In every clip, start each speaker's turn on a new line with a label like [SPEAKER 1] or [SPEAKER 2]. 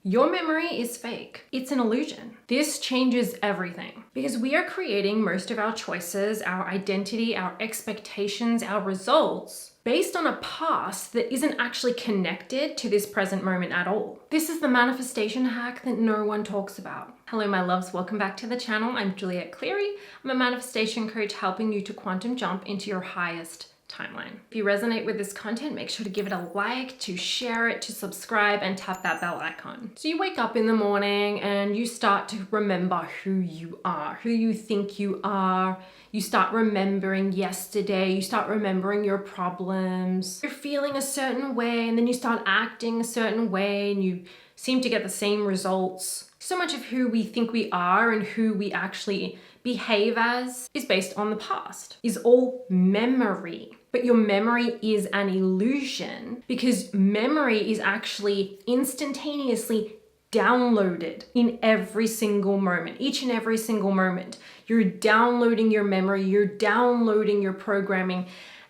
[SPEAKER 1] Your memory is fake. It's an illusion. This changes everything because we are creating most of our choices, our identity, our expectations, our results based on a past that isn't actually connected to this present moment at all. This is the manifestation hack that no one talks about. Hello, my loves. Welcome back to the channel. I'm Juliet Cleary. I'm a manifestation coach helping you to quantum jump into your highest timeline. If you resonate with this content, make sure to give it a like, to share it, to subscribe, and tap that bell icon. So you wake up in the morning and you start to remember who you are, who you think you are. You start remembering yesterday, you start remembering your problems. You're feeling a certain way and then you start acting a certain way and you seem to get the same results. So much of who we think we are and who we actually behave as is based on the past, is all memory. But your memory is an illusion because memory is actually instantaneously downloaded in every single moment, each and every single moment. You're downloading your memory, you're downloading your programming,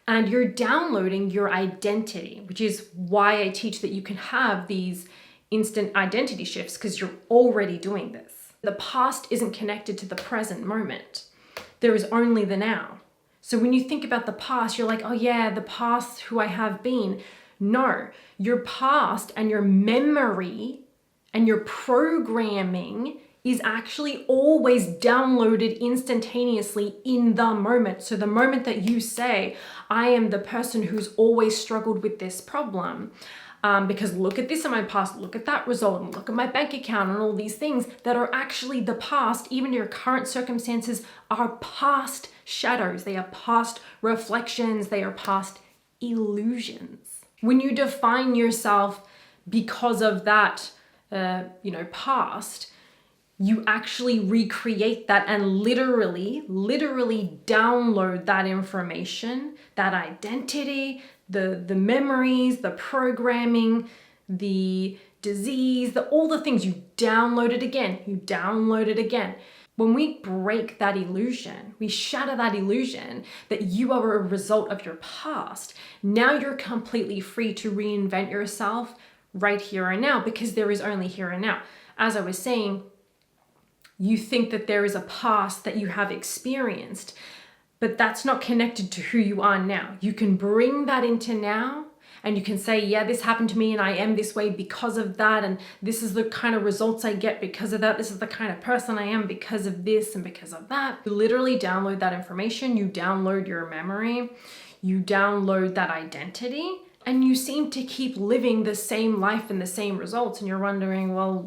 [SPEAKER 1] and you're downloading your identity, which is why I teach that you can have these instant identity shifts because you're already doing this. The past isn't connected to the present moment. There is only the now. So when you think about the past, you're like, oh yeah, the past, who I have been. No, your past and your memory and your programming is actually always downloaded instantaneously in the moment. So the moment that you say, I am the person who's always struggled with this problem, because look at this in my past, look at that result, and look at my bank account and all these things that are actually the past, even your current circumstances are past shadows. They are past reflections. They are past illusions. When you define yourself because of that, past, you actually recreate that and literally download that information, that identity, the memories, the programming, the disease, all the things, you download it again, you download it again. When we break that illusion, we shatter that illusion that you are a result of your past, now you're completely free to reinvent yourself right here and now, because there is only here and now. As I was saying, you think that there is a past that you have experienced, but that's not connected to who you are now. You can bring that into now and you can say, yeah, this happened to me and I am this way because of that. And this is the kind of results I get because of that. This is the kind of person I am because of this and because of that. You literally download that information. You download your memory. You download that identity. And you seem to keep living the same life and the same results. And you're wondering, well,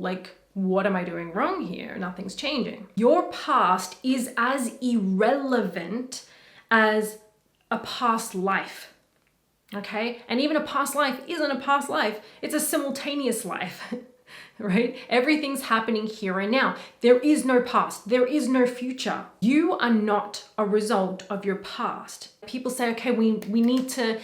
[SPEAKER 1] what am I doing wrong here? Nothing's changing. Your past is as irrelevant as a past life, okay? And even a past life isn't a past life. It's a simultaneous life, right? Everything's happening here and now. There is no past. There is no future. You are not a result of your past. People say, okay, we need to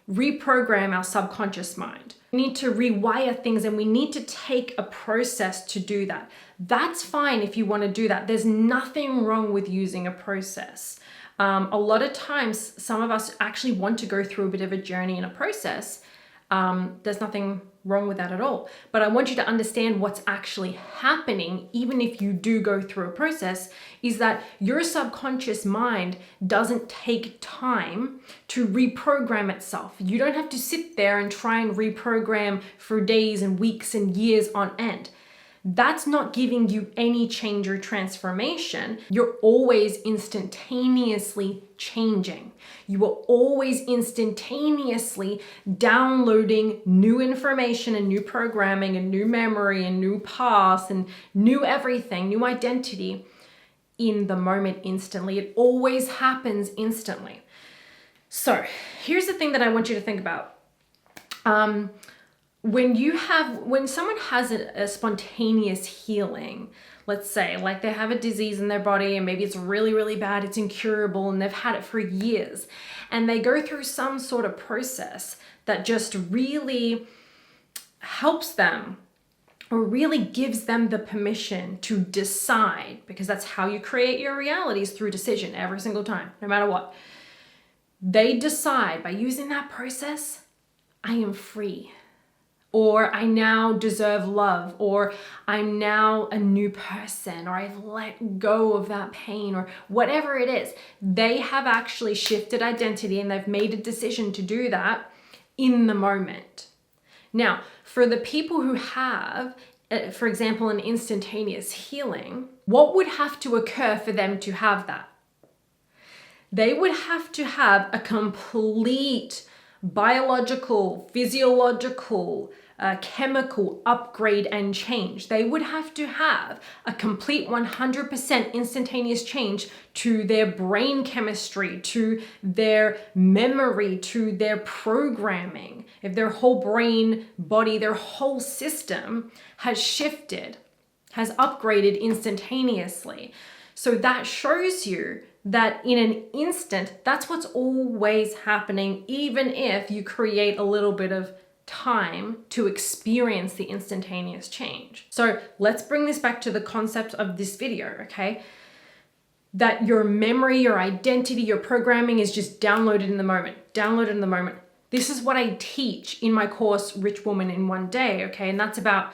[SPEAKER 1] reprogram our subconscious mind. We need to rewire things and we need to take a process to do that. That's fine if you want to do that. There's nothing wrong with using a process. A lot of times, some of us actually want to go through a bit of a journey in a process. There's nothing wrong with that at all. But I want you to understand what's actually happening, even if you do go through a process, is that your subconscious mind doesn't take time to reprogram itself. You don't have to sit there and try and reprogram for days and weeks and years on end. That's not giving you any change or transformation. You're always instantaneously changing. You are always instantaneously downloading new information and new programming and new memory and new past and new everything, new identity in the moment instantly. It always happens instantly. So here's the thing that I want you to think about. When someone has a spontaneous healing, let's say like they have a disease in their body and maybe it's really, really bad, it's incurable and they've had it for years, and they go through some sort of process that just really helps them or really gives them the permission to decide, because that's how you create your realities, through decision every single time, no matter what. They decide by using that process, I am free. or I now deserve love, or I'm now a new person, or I've let go of that pain, or whatever it is. They have actually shifted identity and they've made a decision to do that in the moment. Now, for the people who have, for example, an instantaneous healing, what would have to occur for them to have that? They would have to have a complete biological, physiological, chemical upgrade and change. They would have to have a complete 100% instantaneous change to their brain chemistry, to their memory, to their programming. If their whole brain, body, their whole system has shifted, has upgraded instantaneously. So that shows you that in an instant, that's what's always happening, even if you create a little bit of time to experience the instantaneous change. So let's bring this back to the concept of this video, okay? That your memory, your identity, your programming is just downloaded in the moment, downloaded in the moment. This is what I teach in my course, Rich Woman in One Day, okay? And that's about,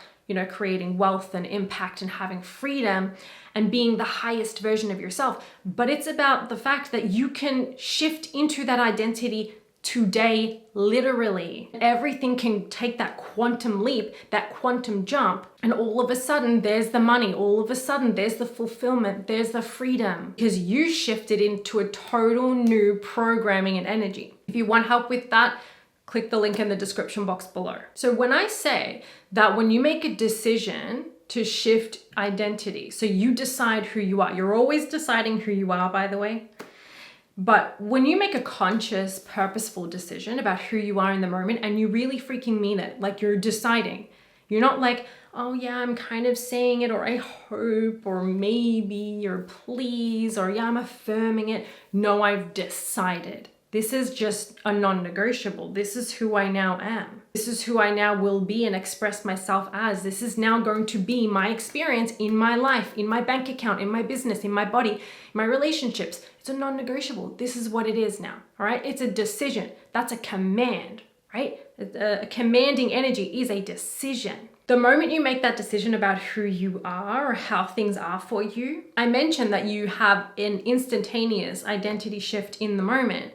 [SPEAKER 1] creating wealth and impact and having freedom and being the highest version of yourself. But it's about the fact that you can shift into that identity today, literally. Everything can take that quantum leap, that quantum jump, and all of a sudden there's the money, all of a sudden there's the fulfillment, there's the freedom, because you shifted into a total new programming and energy. If you want help with that, click the link in the description box below. So when I say that when you make a decision to shift identity, so you decide who you are, you're always deciding who you are, by the way. But when you make a conscious, purposeful decision about who you are in the moment and you really freaking mean it, like you're deciding, you're not like, oh yeah, I'm kind of saying it, or I hope, or maybe, or please, or yeah, I'm affirming it. No, I've decided. This is just a non-negotiable. This is who I now am. This is who I now will be and express myself as. This is now going to be my experience in my life, in my bank account, in my business, in my body, in my relationships. It's a non-negotiable. This is what it is now, all right? It's a decision. That's a command, right? A commanding energy is a decision. The moment you make that decision about who you are or how things are for you, I mentioned that you have an instantaneous identity shift in the moment.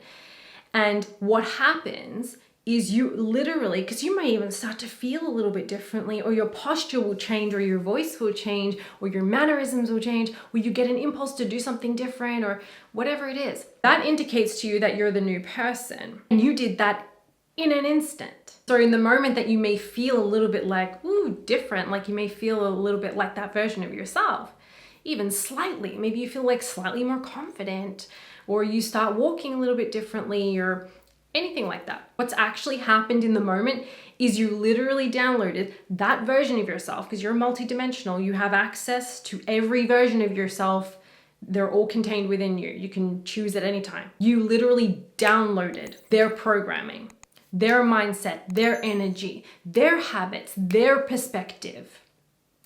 [SPEAKER 1] And what happens is you literally, because you may even start to feel a little bit differently, or your posture will change, or your voice will change, or your mannerisms will change, or you get an impulse to do something different, or whatever it is. That indicates to you that you're the new person. And you did that in an instant. So in the moment that you may feel a little bit like, ooh, different, like you may feel a little bit like that version of yourself, even slightly, maybe you feel like slightly more confident, or you start walking a little bit differently, or anything like that. What's actually happened in the moment is you literally downloaded that version of yourself, because you're multidimensional. You have access to every version of yourself. They're all contained within you. You can choose at any time. You literally downloaded their programming, their mindset, their energy, their habits, their perspective.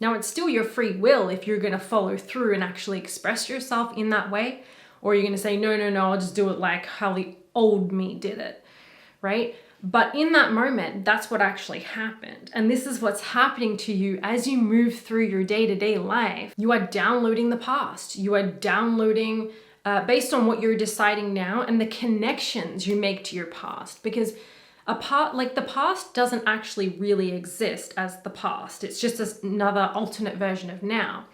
[SPEAKER 1] Now, it's still your free will if you're going to follow through and actually express yourself in that way, or you're going to say, no, I'll just do it like how the old me did it, right? But in that moment, that's what actually happened. And this is what's happening to you as you move through your day-to-day life. You are downloading the past. You are downloading based on what you're deciding now and the connections you make to your past, because the past doesn't actually really exist as the past. It's just another alternate version of now.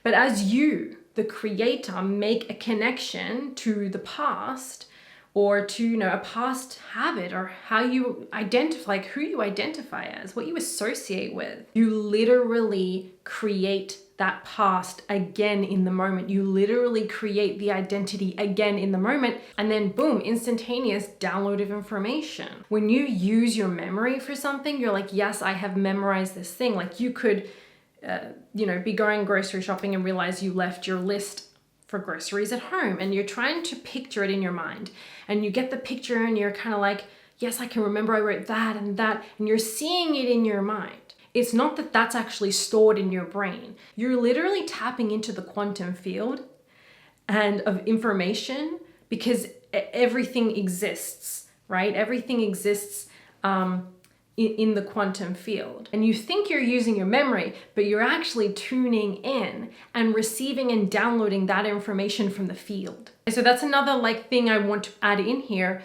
[SPEAKER 1] But as you, the creator, make a connection to the past, or to, a past habit, or how you identify, like who you identify as, what you associate with, you literally create that past again in the moment. You literally create the identity again in the moment, and then boom, instantaneous download of information. When you use your memory for something, you're like, yes, I have memorized this thing. Like you could, be going grocery shopping and realize you left your list for groceries at home, and you're trying to picture it in your mind, and you get the picture and you're kind of like, yes, I can remember I wrote that and that, and you're seeing it in your mind. It's not that that's actually stored in your brain. You're literally tapping into the quantum field and of information, because everything exists, right? Everything exists in the quantum field. And you think you're using your memory, but you're actually tuning in and receiving and downloading that information from the field. So that's another thing I want to add in here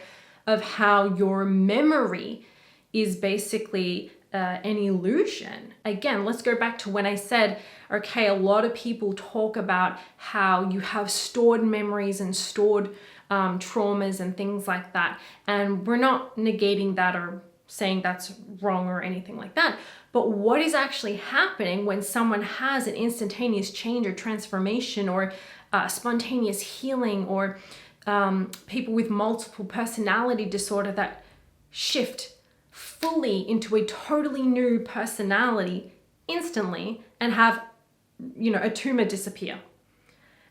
[SPEAKER 1] of how your memory is basically an illusion. Again, let's go back to when I said, okay, a lot of people talk about how you have stored memories and stored traumas and things like that. And we're not negating that or saying that's wrong or anything like that. But what is actually happening when someone has an instantaneous change or transformation or spontaneous healing, or people with multiple personality disorder that shift fully into a totally new personality instantly and have, a tumor disappear,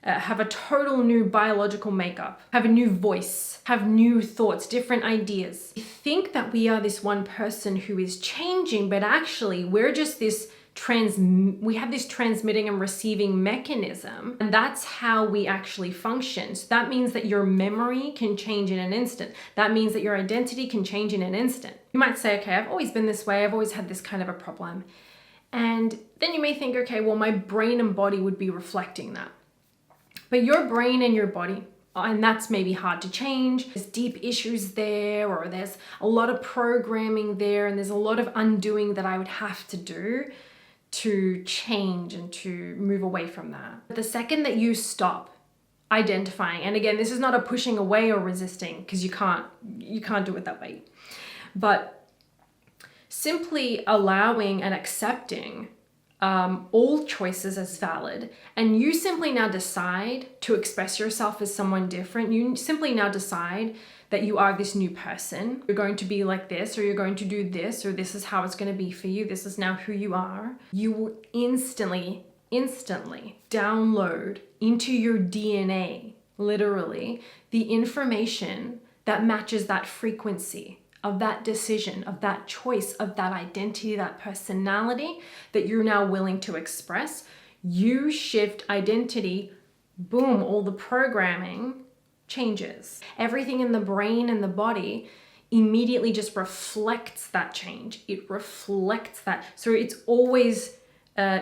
[SPEAKER 1] have a total new biological makeup, have a new voice, have new thoughts, different ideas. We think that we are this one person who is changing, but actually we're just we have this transmitting and receiving mechanism, and that's how we actually function. So that means that your memory can change in an instant. That means that your identity can change in an instant. You might say, okay, I've always been this way. I've always had this kind of a problem. And then you may think, okay, well, my brain and body would be reflecting that. But your brain and your body, and that's maybe hard to change. There's deep issues there, or there's a lot of programming there, and there's a lot of undoing that I would have to do to change and to move away from that. But the second that you stop identifying, and again, this is not a pushing away or resisting, because you can't do it that way, but simply allowing and accepting all choices as valid, and you simply now decide to express yourself as someone different. You simply now decide that you are this new person. You're going to be like this, or you're going to do this, or this is how it's going to be for you. This is now who you are. You will instantly download into your DNA, literally, the information that matches that frequency of that decision, of that choice, of that identity, that personality that you're now willing to express. You shift identity, boom, all the programming changes. Everything in the brain and the body immediately just reflects that change. It reflects that. So it's always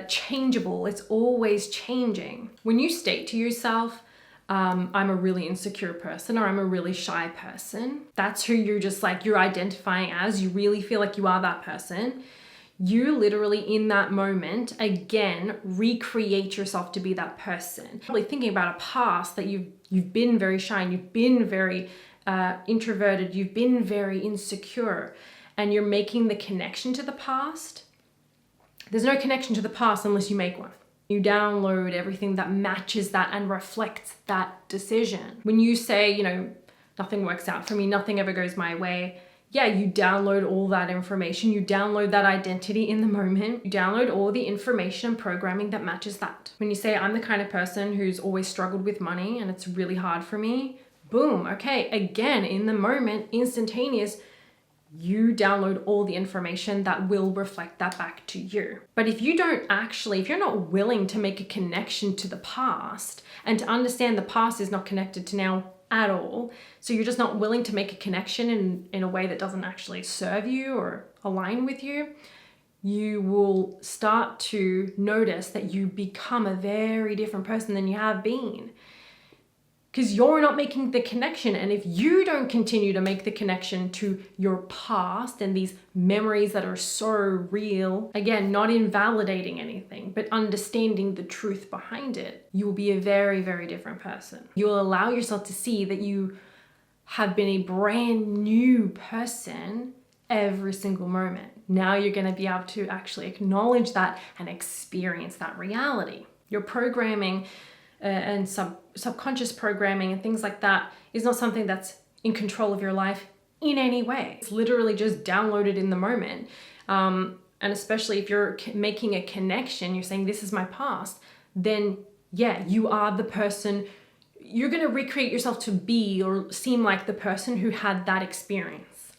[SPEAKER 1] changeable. It's always changing. When you state to yourself, I'm a really insecure person, or I'm a really shy person, that's who you're identifying as. You really feel like you are that person. You literally in that moment, again, recreate yourself to be that person. Probably thinking about a past that you've been very shy, and you've been very introverted, you've been very insecure, and you're making the connection to the past. There's no connection to the past unless you make one. You download everything that matches that and reflects that decision. When you say, nothing works out for me, nothing ever goes my way, yeah, you download all that information. You download that identity in the moment. You download all the information and programming that matches that. When you say, I'm the kind of person who's always struggled with money and it's really hard for me, boom, okay, again, in the moment, instantaneous, you download all the information that will reflect that back to you. But if you're not willing to make a connection to the past and to understand the past is not connected to now at all, so you're just not willing to make a connection in a way that doesn't actually serve you or align with you, you will start to notice that you become a very different person than you have been. Because you're not making the connection. And if you don't continue to make the connection to your past and these memories that are so real, again, not invalidating anything, but understanding the truth behind it, you will be a very, very different person. You will allow yourself to see that you have been a brand new person every single moment. Now you're going to be able to actually acknowledge that and experience that reality. Your programming and subconscious programming and things like that is not something that's in control of your life in any way. It's literally just downloaded in the moment. And especially if you're making a connection, you're saying, this is my past, then yeah, you are the person. You're going to recreate yourself to be or seem like the person who had that experience.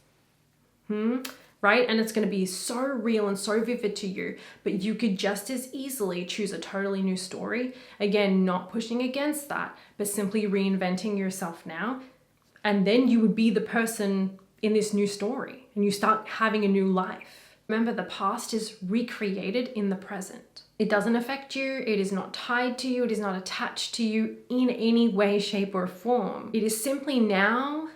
[SPEAKER 1] Right? And it's going to be so real and so vivid to you, but you could just as easily choose a totally new story. Again, not pushing against that, but simply reinventing yourself now. And then you would be the person in this new story and you start having a new life. Remember, the past is recreated in the present. It doesn't affect you. It is not tied to you. It is not attached to you in any way, shape, or form. It is simply now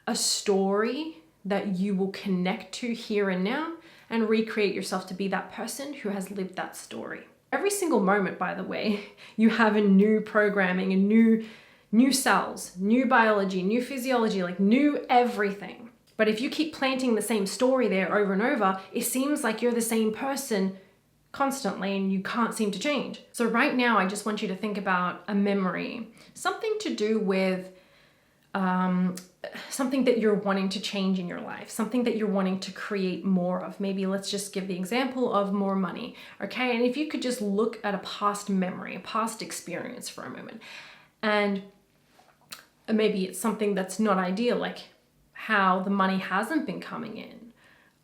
[SPEAKER 1] a story that you will connect to here and now and recreate yourself to be that person who has lived that story. Every single moment, by the way, you have a new programming, a new cells, new biology, new physiology, like new everything. But if you keep planting the same story there over and over, it seems like you're the same person constantly and you can't seem to change. So right now, I just want you to think about a memory, something to do with something that you're wanting to change in your life, something that you're wanting to create more of. Maybe let's just give the example of more money, okay? And if you could just look at a past memory, a past experience for a moment, and maybe it's something that's not ideal, like how the money hasn't been coming in,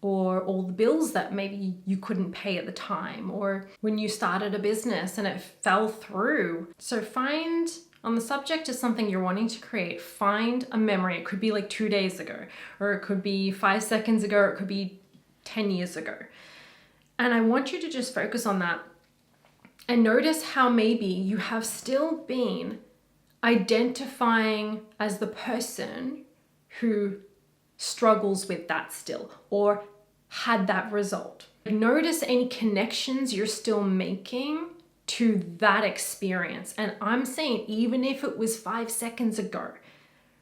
[SPEAKER 1] or all the bills that maybe you couldn't pay at the time, or when you started a business and it fell through. So find, on the subject of something you're wanting to create, find a memory. It could be like 2 days ago, or it could be 5 seconds ago, or it could be 10 years ago. And I want you to just focus on that and notice how maybe you have still been identifying as the person who struggles with that still, or had that result. Notice any connections you're still making to that experience. And I'm saying, even if it was 5 seconds ago,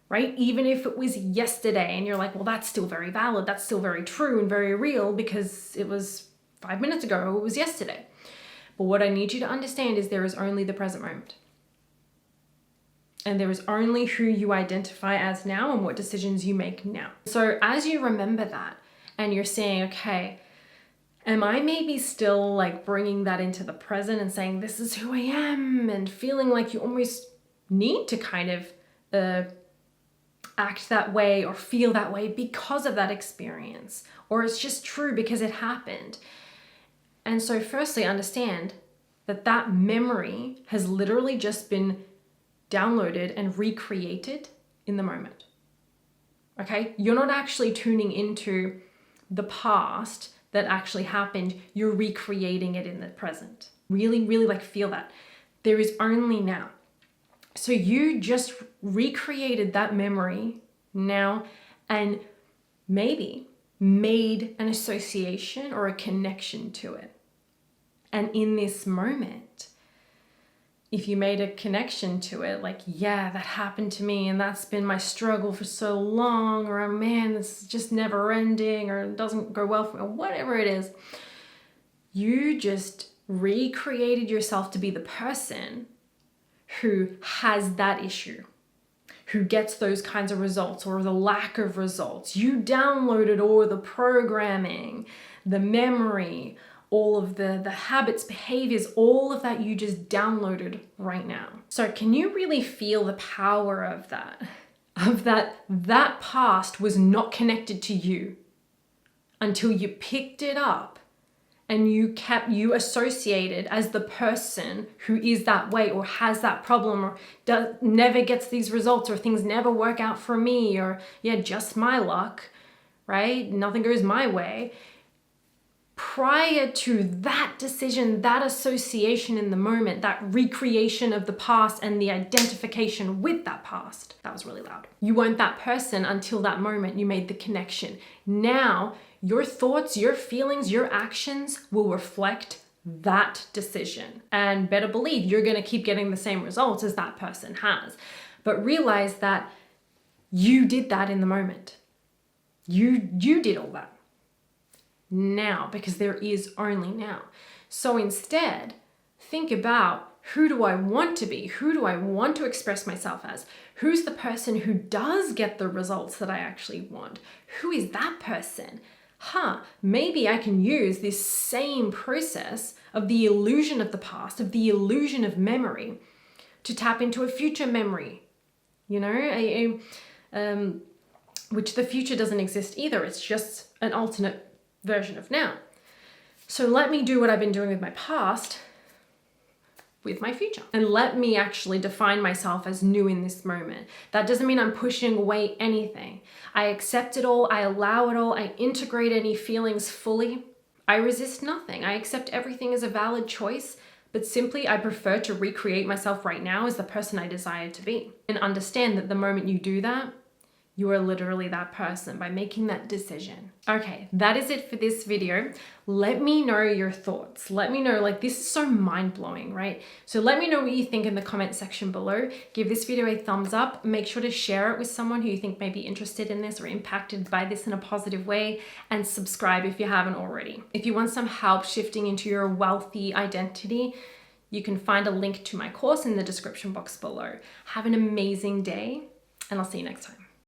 [SPEAKER 1] right? Even if it was yesterday and you're like, well, that's still very valid. That's still very true and very real because it was 5 minutes ago, or it was yesterday. But what I need you to understand is there is only the present moment. And there is only who you identify as now and what decisions you make now. So as you remember that and you're saying, okay, am I maybe still like bringing that into the present and saying, this is who I am, and feeling like you almost need to kind of act that way or feel that way because of that experience, or it's just true because it happened. And so firstly, understand that that memory has literally just been downloaded and recreated in the moment. Okay? You're not actually tuning into the past that actually happened. You're recreating it in the present. Really, really like feel that. There is only now. So you just recreated that memory now and maybe made an association or a connection to it. And in this moment, if you made a connection to it, like, yeah, that happened to me and that's been my struggle for so long, or man, this is just never ending, or it doesn't go well for me, or whatever it is, you just recreated yourself to be the person who has that issue, who gets those kinds of results or the lack of results. You downloaded all the programming, the memory, all of the habits, behaviors, all of that you just downloaded right now. So can you really feel the power of that? That past was not connected to you until you picked it up and you associated as the person who is that way, or has that problem, or never gets these results, or things never work out for me, or yeah, just my luck, right? Nothing goes my way. Prior to that decision, that association in the moment, that recreation of the past and the identification with that past, that was really loud. You weren't that person until that moment you made the connection. Now, your thoughts, your feelings, your actions will reflect that decision. And better believe you're going to keep getting the same results as that person has. But realize that you did that in the moment. You did all that. Now, because there is only now. So instead, think about, who do I want to be? Who do I want to express myself as? Who's the person who does get the results that I actually want? Who is that person? Maybe I can use this same process of the illusion of the past, of the illusion of memory, to tap into a future memory, which the future doesn't exist either. It's just an alternate version of now. So let me do what I've been doing with my past, with my future. And let me actually define myself as new in this moment. That doesn't mean I'm pushing away anything. I accept it all, I allow it all, I integrate any feelings fully. I resist nothing. I accept everything as a valid choice, but simply I prefer to recreate myself right now as the person I desire to be. And understand that the moment you do that, you are literally that person by making that decision. Okay, that is it for this video. Let me know your thoughts. Let me know, like, this is so mind-blowing, right? So let me know what you think in the comment section below. Give this video a thumbs up. Make sure to share it with someone who you think may be interested in this or impacted by this in a positive way, and subscribe if you haven't already. If you want some help shifting into your wealthy identity, you can find a link to my course in the description box below. Have an amazing day, and I'll see you next time.